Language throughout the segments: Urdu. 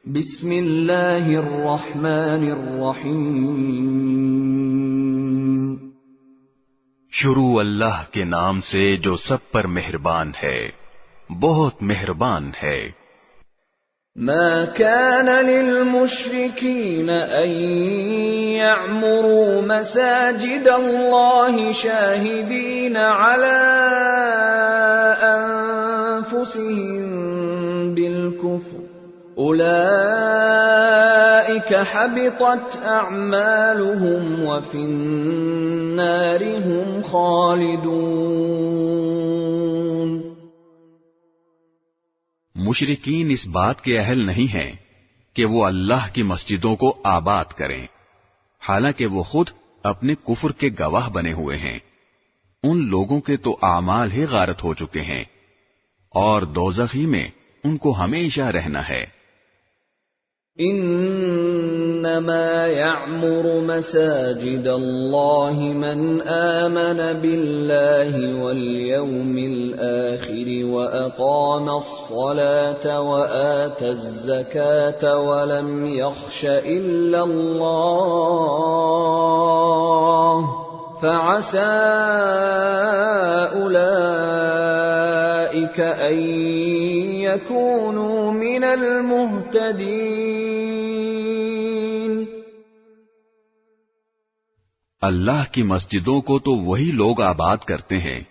بسم اللہ الرحمن الرحیم شروع اللہ کے نام سے جو سب پر مہربان ہے، بہت مہربان ہے۔ ما كان للمشركين أن يعمروا مساجد الله شاهدين على أنفسهم بالكفر أولئك حبطت أعمالهم وفي النار هم خالدون۔ مشرکین اس بات کے اہل نہیں ہیں کہ وہ اللہ کی مسجدوں کو آباد کریں، حالانکہ وہ خود اپنے کفر کے گواہ بنے ہوئے ہیں۔ ان لوگوں کے تو اعمال ہی غارت ہو چکے ہیں اور دوزخ ہی میں ان کو ہمیشہ رہنا ہے۔ انما يعمر مساجد الله من آمن بالله واليوم الآخر وأقام الصلاة وآتى الزكاة ولم يخش إلا الله فعسى أولئك أن يكونوا من المهتدين۔ اللہ کی مسجدوں کو تو وہی لوگ آباد کرتے ہیں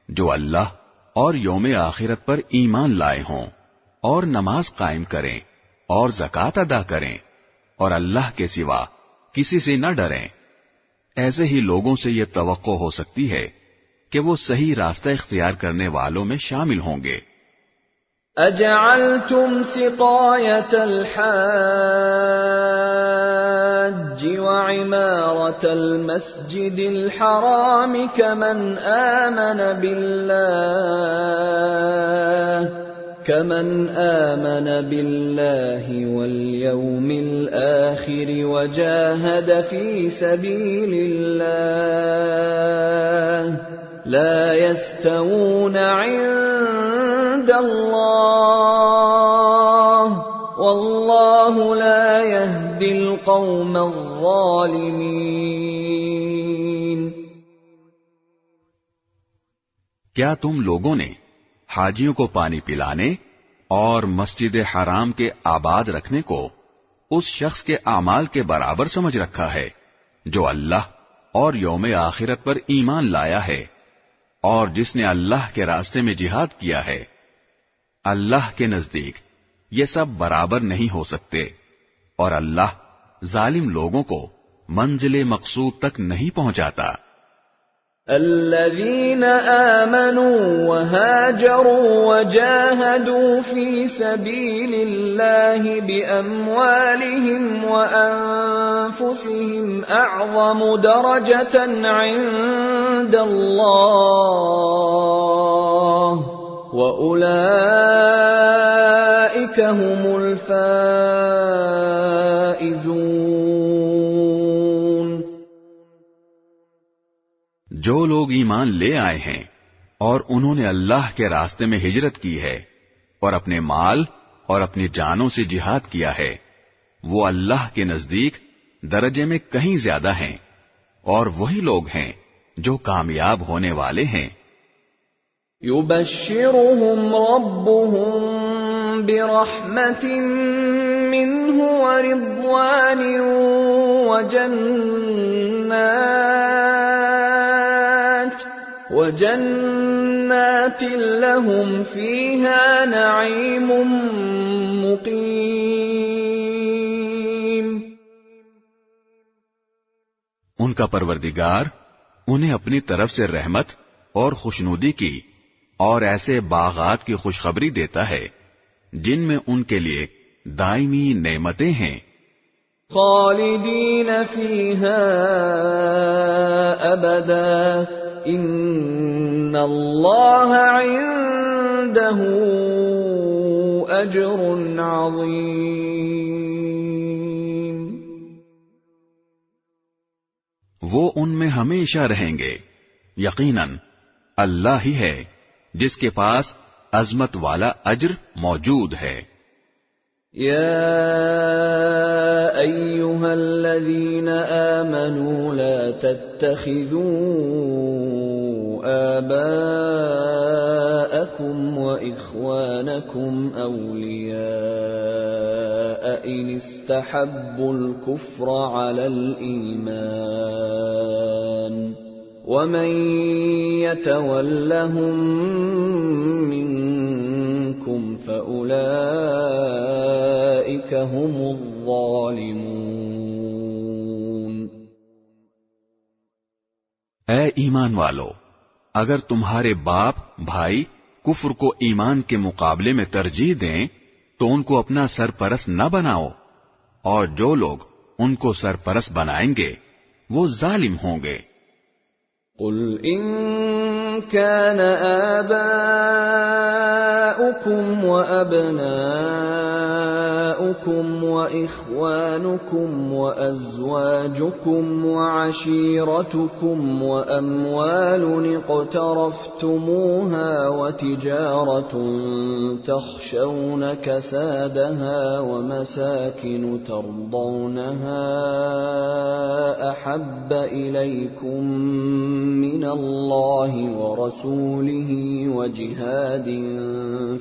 جو اللہ اور یوم آخرت پر ایمان لائے ہوں اور نماز قائم کریں اور زکوٰۃ ادا کریں اور اللہ کے سوا کسی سے نہ ڈریں۔ ایسے ہی لوگوں سے یہ توقع ہو سکتی ہے کہ وہ صحیح راستہ اختیار کرنے والوں میں شامل ہوں گے۔ اجعلتم سقایۃ الحاج وعمارة المسجد الحرام كمن آمن بالله واليوم الآخر وجاهد في سبيل الله لا يستوون عند الله والله لا يهدي القوم الظالمين۔ کیا تم لوگوں نے حاجیوں کو پانی پلانے اور مسجد حرام کے آباد رکھنے کو اس شخص کے اعمال کے برابر سمجھ رکھا ہے جو اللہ اور یوم آخرت پر ایمان لایا ہے اور جس نے اللہ کے راستے میں جہاد کیا ہے؟ اللہ کے نزدیک یہ سب برابر نہیں ہو سکتے اور اللہ ظالم لوگوں کو منزل مقصود تک نہیں پہنچاتا۔ الذين آمنوا وهاجروا وجاهدوا في سبيل الله بأموالهم وأنفسهم أعظم درجة عند الله وأولئك هم الفائزون۔ جو لوگ ایمان لے آئے ہیں اور انہوں نے اللہ کے راستے میں ہجرت کی ہے اور اپنے مال اور اپنی جانوں سے جہاد کیا ہے، وہ اللہ کے نزدیک درجے میں کہیں زیادہ ہیں اور وہی لوگ ہیں جو کامیاب ہونے والے ہیں۔ يبشرهم ربهم برحمة منه ورضوان وجنات لهم فيها نعيم مقيم۔ ان کا پروردگار انہیں اپنی طرف سے رحمت اور خوشنودی کی اور ایسے باغات کی خوشخبری دیتا ہے جن میں ان کے لیے دائمی نعمتیں ہیں۔ خالدین فیہا ابدا ان اللہ عنده اجر عظیم۔ وہ ان میں ہمیشہ رہیں گے، یقیناً اللہ ہی ہے جس کے پاس عظمت والا اجر موجود ہے۔ يا أيها الذين آمنوا لا تتخذوا آباءكم وإخوانكم أولياء إن استحبوا الكفر على الإيمان ومن يتولهم منكم فأولئك هم الظالمون۔ اے ایمان والو، اگر تمہارے باپ بھائی کفر کو ایمان کے مقابلے میں ترجیح دیں تو ان کو اپنا سرپرست نہ بناؤ، اور جو لوگ ان کو سرپرست بنائیں گے وہ ظالم ہوں گے۔ قل إن كان آباؤكم وأبناؤكم وإخوانكم وأزواجكم وعشيرتكم وأموال اقترفتموها وتجارة تخشون كسادها ومساكن ترضونها أحب إليكم من الله ورسوله وجهاد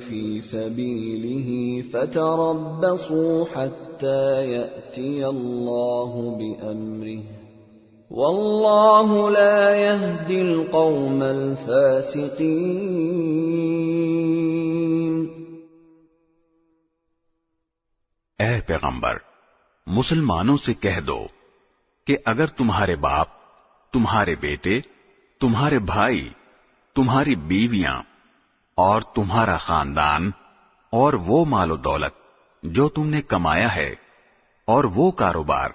في سبيله فتربصوا حتى يأتي الله بأمره والله لا يهدي القوم الفاسقين۔ اے پیغمبر، مسلمانوں سے کہہ دو کہ اگر تمہارے باپ، تمہارے بیٹے، تمہارے بھائی، تمہاری بیویاں اور تمہارا خاندان اور وہ مال و دولت جو تم نے کمایا ہے اور وہ کاروبار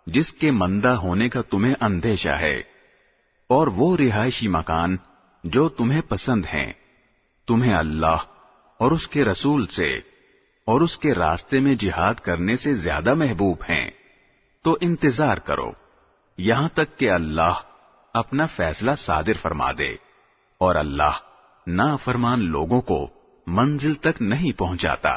جس کے مندہ ہونے کا تمہیں اندیشہ ہے اور وہ رہائشی مکان جو تمہیں پسند ہیں، تمہیں اللہ اور اس کے رسول سے اور اس کے راستے میں جہاد کرنے سے زیادہ محبوب ہیں، تو انتظار کرو یہاں تک کہ اللہ اپنا فیصلہ صادر فرما دے، اور اللہ نافرمان لوگوں کو منزل تک نہیں پہنچاتا۔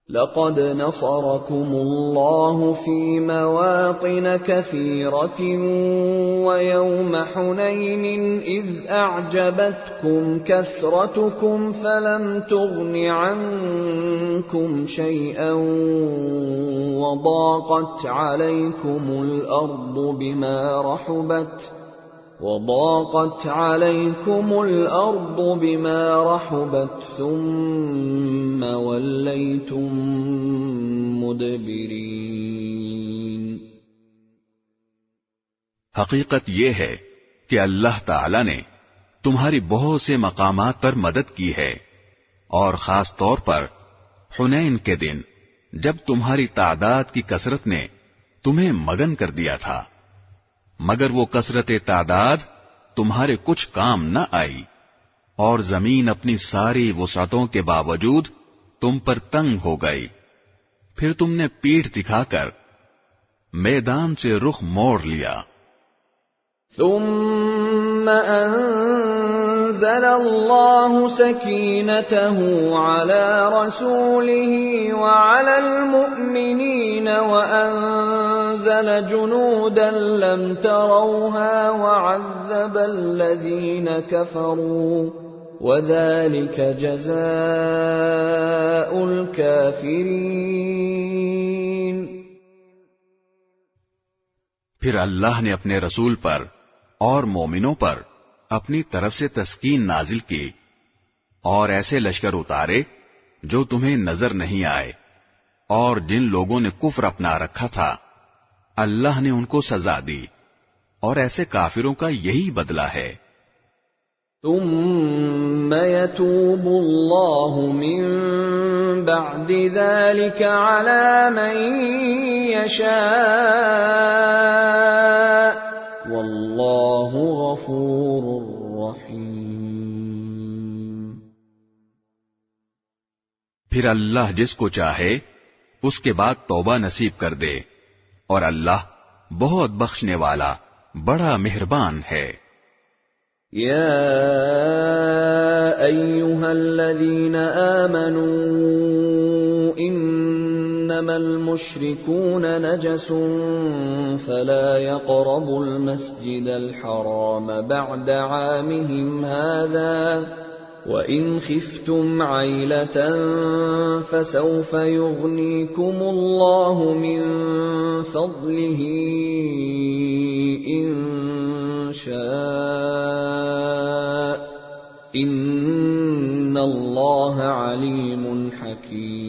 لقد نصركم الله في مواطن كثيرة ويوم حنين إذ أعجبتكم كثرتكم فلم تغن عنكم شيئا وضاقت عليكم الأرض بما رحبت ثم وليتم مدبرين۔ حقیقت یہ ہے کہ اللہ تعالی نے تمہاری بہت سے مقامات پر مدد کی ہے، اور خاص طور پر حنین کے دن جب تمہاری تعداد کی کثرت نے تمہیں مگن کر دیا تھا، مگر وہ کثرت تعداد تمہارے کچھ کام نہ آئی، اور زمین اپنی ساری وسعتوں کے باوجود تم پر تنگ ہو گئی، پھر تم نے پیٹھ دکھا کر میدان سے رخ موڑ لیا۔ ثم أنزل الله سكينته على رسوله وعلى المؤمنين وأنزل جنودا لم تروها وعذب الذين كفروا وذلك جزاء الكافرين۔ پھر اللہ نے اپنے رسول پر اور مومنوں پر اپنی طرف سے تسکین نازل کی، اور ایسے لشکر اتارے جو تمہیں نظر نہیں آئے، اور جن لوگوں نے کفر اپنا رکھا تھا اللہ نے ان کو سزا دی، اور ایسے کافروں کا یہی بدلہ ہے۔ ثم يتوب الله من بعد ذلك على من يشاء والله غفور رحيم۔ پھر اللہ جس کو چاہے اس کے بعد توبہ نصیب کر دے، اور اللہ بہت بخشنے والا بڑا مہربان ہے۔ يا أيها الذين آمنوا إنما المشركون نجس فلا يقربوا المسجد الحرام بعد عامهم هذا وإن خفتم عيلة فسوف يغنيكم الله من فضله إن شاء إن الله عليم حكيم۔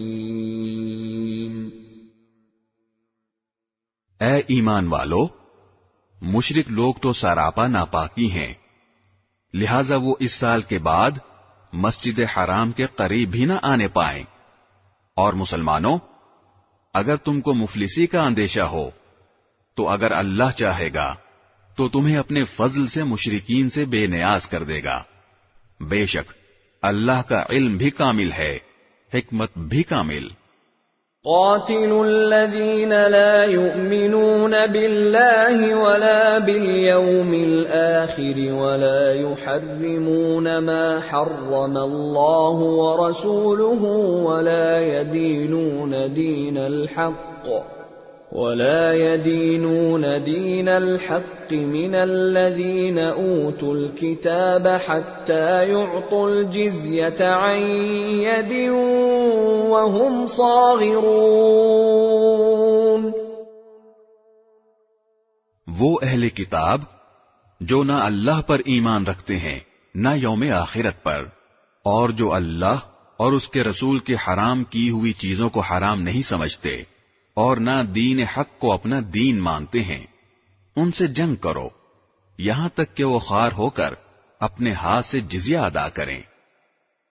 اے ایمان والو، مشرک لوگ تو سراپا ناپاکی ہیں، لہذا وہ اس سال کے بعد مسجد حرام کے قریب بھی نہ آنے پائیں۔ اور مسلمانوں، اگر تم کو مفلسی کا اندیشہ ہو تو اگر اللہ چاہے گا تو تمہیں اپنے فضل سے مشرکین سے بے نیاز کر دے گا۔ بے شک اللہ کا علم بھی کامل ہے، حکمت بھی کامل۔ قاتلوا الذين لا يؤمنون بالله ولا باليوم الآخر ولا يحرمون ما حرم الله ورسوله ولا يدينون دين الحق من الذين أوتوا الكتاب حتى يعطوا الجزية عن يد وهم صاغرون۔ وہ اہل کتاب جو نہ اللہ پر ایمان رکھتے ہیں نہ یوم آخرت پر، اور جو اللہ اور اس کے رسول کے حرام کی ہوئی چیزوں کو حرام نہیں سمجھتے اور نہ دین حق کو اپنا دین مانتے ہیں، ان سے جنگ کرو یہاں تک کہ وہ خوار ہو کر اپنے ہاتھ سے جزیہ ادا کریں۔